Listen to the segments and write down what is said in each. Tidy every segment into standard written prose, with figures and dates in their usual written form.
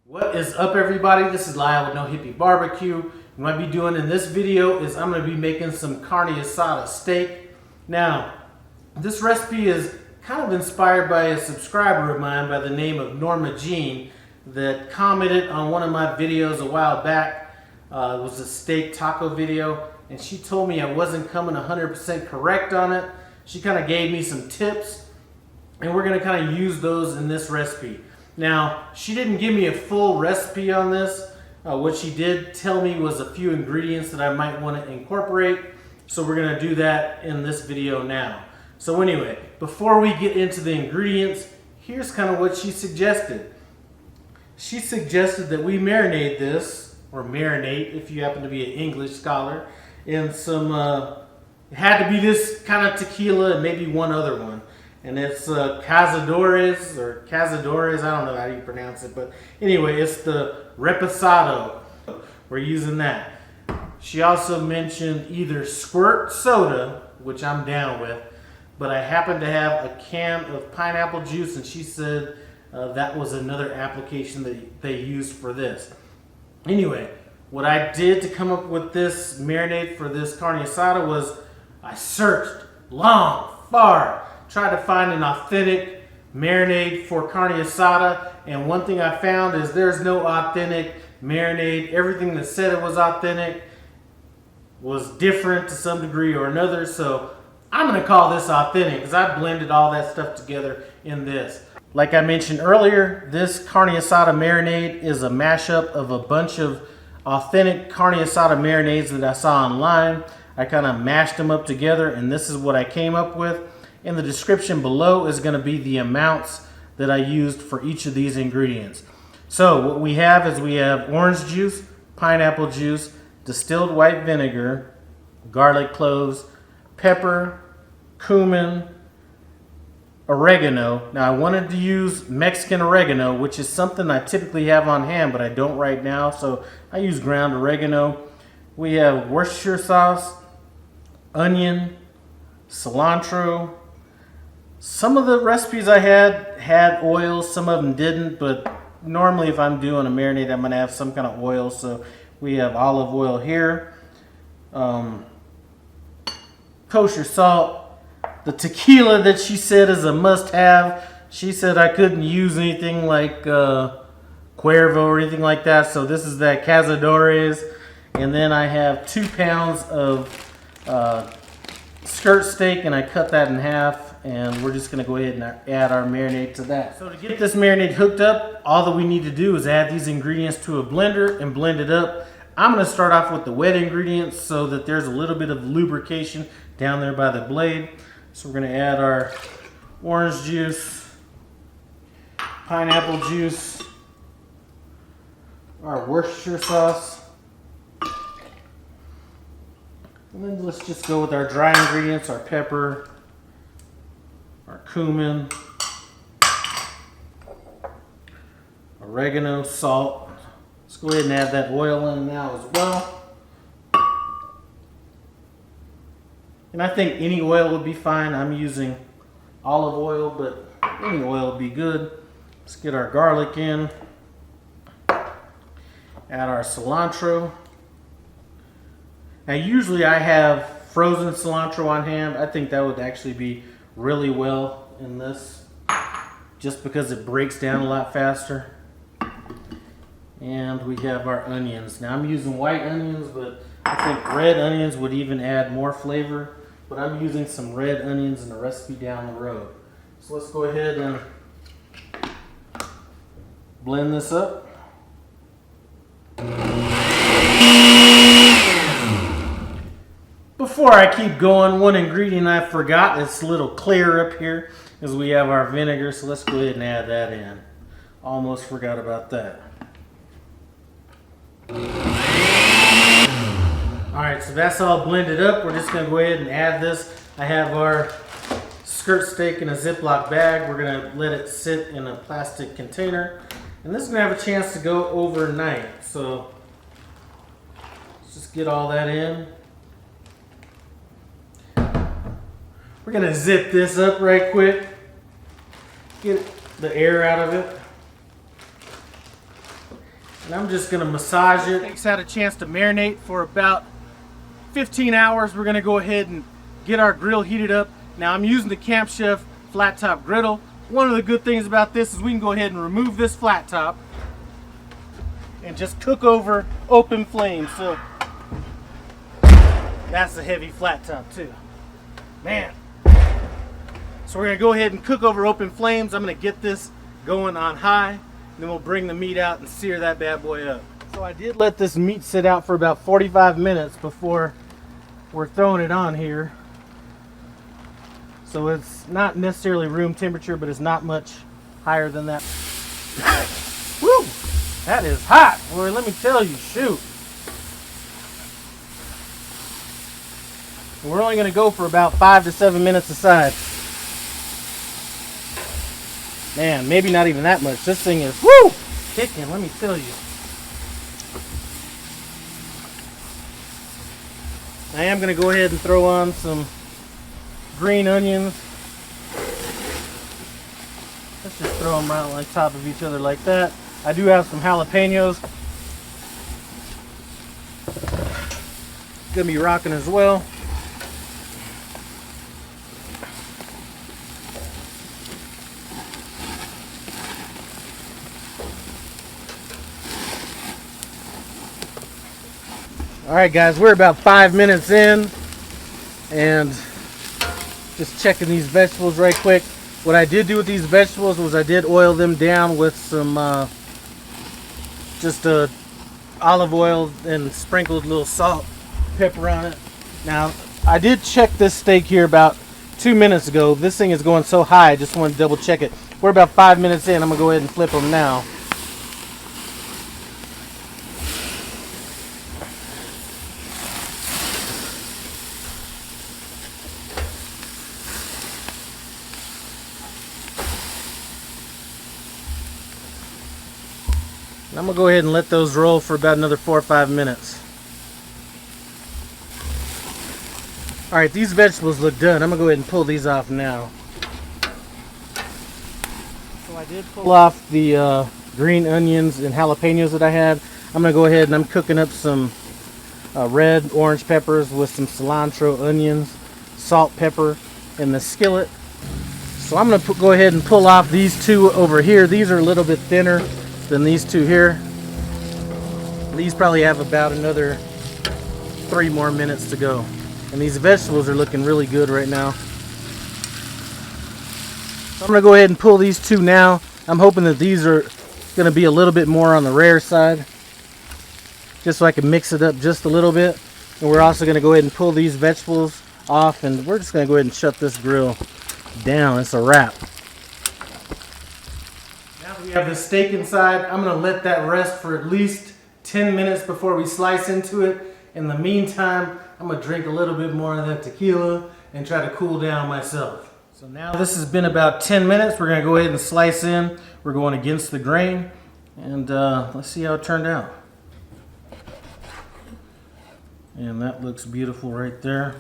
What is up, everybody? This is Lyle with No Hippie Barbecue. What I'll be doing in this video is I'm going to be making some carne asada steak. Now, this recipe is kind of inspired by a subscriber of mine by the name of Norma Jean that commented on one of my videos a while back. It was a steak taco video, and she told me I wasn't coming 100% correct on it. She kind of gave me some tips, and we're going to kind of use those in this recipe. Now, she didn't give me a full recipe on this. What she did tell me was a few ingredients that I might want to incorporate. So we're going to do that in this video now. So anyway, before we get into the ingredients, here's kind of what she suggested. She suggested that we marinate this, or marinate if you happen to be an English scholar, in some, it had to be this kind of tequila and maybe one other one. And it's Cazadores, or Cazadores, I don't know how you pronounce it, but anyway, it's the Reposado. We're using that. She also mentioned either squirt soda, which I'm down with, but I happen to have a can of pineapple juice, and she said that was another application that they used for this. Anyway, what I did to come up with this marinade for this carne asada was I searched long, far, tried to find an authentic marinade for carne asada, and one thing I found is there's no authentic marinade. Everything that said it was authentic was different to some degree or another, so I'm going to call this authentic because I blended all that stuff together in this. Like I mentioned earlier, this carne asada marinade is a mashup of a bunch of authentic carne asada marinades that I saw online. I kind of mashed them up together, and this is what I came up with. In the description below is going to be the amounts that I used for each of these ingredients. So what we have is we have orange juice, pineapple juice, distilled white vinegar, garlic cloves, pepper, cumin, oregano. Now I wanted to use Mexican oregano, which is something I typically have on hand, but I don't right now, so I use ground oregano. We have Worcestershire sauce, onion, cilantro. Some of the recipes I had oil, some of them didn't, but normally if I'm doing a marinade, I'm going to have some kind of oil. So we have olive oil here, kosher salt, the tequila that she said is a must-have. She said I couldn't use anything like Cuervo or anything like that, so this is that Cazadores. And then I have 2 pounds of skirt steak, and I cut that in half. And we're just going to go ahead and add our marinade to that. So to get this marinade hooked up, all that we need to do is add these ingredients to a blender and blend it up. I'm going to start off with the wet ingredients so that there's a little bit of lubrication down there by the blade. So we're going to add our orange juice, pineapple juice, our Worcestershire sauce. And then let's just go with our dry ingredients, our pepper, our cumin, oregano, salt. Let's go ahead and add that oil in now as well. And I think any oil would be fine. I'm using olive oil, but any oil would be good. Let's get our garlic in. Add our cilantro. Now usually I have frozen cilantro on hand. I think that would actually be really well in this just because it breaks down a lot faster. And we have our onions. Now I'm using white onions, but I think red onions would even add more flavor, but I'm using some red onions in the recipe down the road. So let's go ahead and blend this up. Before I keep going, one ingredient I forgot, it's a little clear up here, is we have our vinegar, so let's go ahead and add that in. Almost forgot about that. Alright, so that's all blended up. We're just going to go ahead and add this. I have our skirt steak in a Ziploc bag. We're going to let it sit in a plastic container. And this is going to have a chance to go overnight. So let's just get all that in. We're going to zip this up right quick. Get the air out of it. And I'm just gonna massage it. It's had a chance to marinate for about 15 hours. We're gonna go ahead and get our grill heated up. Now I'm using the Camp Chef flat top griddle. One of the good things about this is we can go ahead and remove this flat top and just cook over open flames. So that's a heavy flat top too, man. So we're gonna go ahead and cook over open flames. I'm gonna get this going on high, and then we'll bring the meat out and sear that bad boy up. So I did let this meat sit out for about 45 minutes before we're throwing it on here. So it's not necessarily room temperature, but it's not much higher than that. Woo! That is hot, boy, let me tell you, shoot. We're only gonna go for about 5 to 7 minutes aside. Man, maybe not even that much. This thing is, woo, kicking, let me tell you. I am gonna go ahead and throw on some green onions. Let's just throw them right on top of each other like that. I do have some jalapenos. Gonna be rocking as well. Alright guys, we're about 5 minutes in and just checking these vegetables right quick. What I did do with these vegetables was I did oil them down with some just olive oil and sprinkled a little salt, pepper on it. Now I did check this steak here about 2 minutes ago. This thing is going so high, I just want to double check it. We're about 5 minutes in. I'm gonna go ahead and flip them now. And I'm gonna go ahead and let those roll for about another 4 or 5 minutes. Alright, these vegetables look done. I'm gonna go ahead and pull these off now. So I did pull off the green onions and jalapenos that I had. I'm gonna go ahead and I'm cooking up some red orange peppers with some cilantro, onions, salt, pepper, and the skillet. So I'm gonna go ahead and pull off these two over here. These are a little bit thinner than these two here. These probably have about another 3 more minutes to go. And these vegetables are looking really good right now. So I'm gonna go ahead and pull these two now. I'm hoping that these are gonna be a little bit more on the rare side, just so I can mix it up just a little bit. And we're also gonna go ahead and pull these vegetables off, and we're just gonna go ahead and shut this grill down. It's a wrap. We have the steak inside. I'm gonna let that rest for at least 10 minutes before we slice into it. In the meantime, I'm gonna drink a little bit more of that tequila and try to cool down myself. So now this has been about 10 minutes. We're gonna go ahead and slice in. We're going against the grain, and let's see how it turned out. And that looks beautiful right there.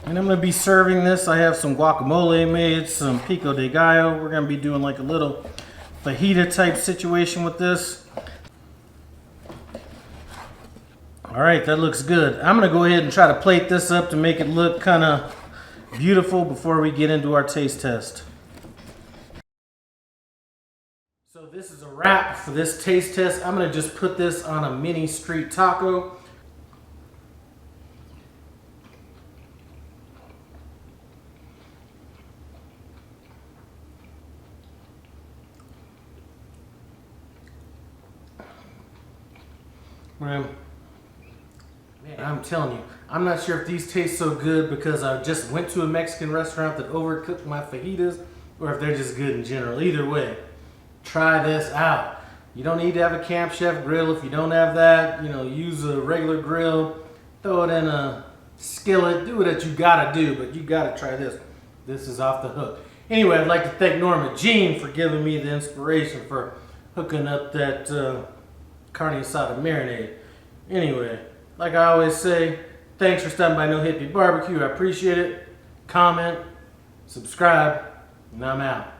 And I'm going to be serving this. I have some guacamole made, some pico de gallo. We're going to be doing like a little fajita type situation with this. Alright, that looks good. I'm going to go ahead and try to plate this up to make it look kind of beautiful before we get into our taste test. So this is a wrap for this taste test. I'm going to just put this on a mini street taco. Man, I'm telling you, I'm not sure if these taste so good because I just went to a Mexican restaurant that overcooked my fajitas, or if they're just good in general. Either way, try this out. You don't need to have a Camp Chef grill. If you don't have that, you know, use a regular grill, throw it in a skillet, do what you gotta do, but you gotta try this. This is off the hook. Anyway, I'd like to thank Norma Jean for giving me the inspiration for hooking up that Carne Asada Marinade. Anyway, like I always say, thanks for stopping by No Hippie Barbecue. I appreciate it. Comment, subscribe, and I'm out.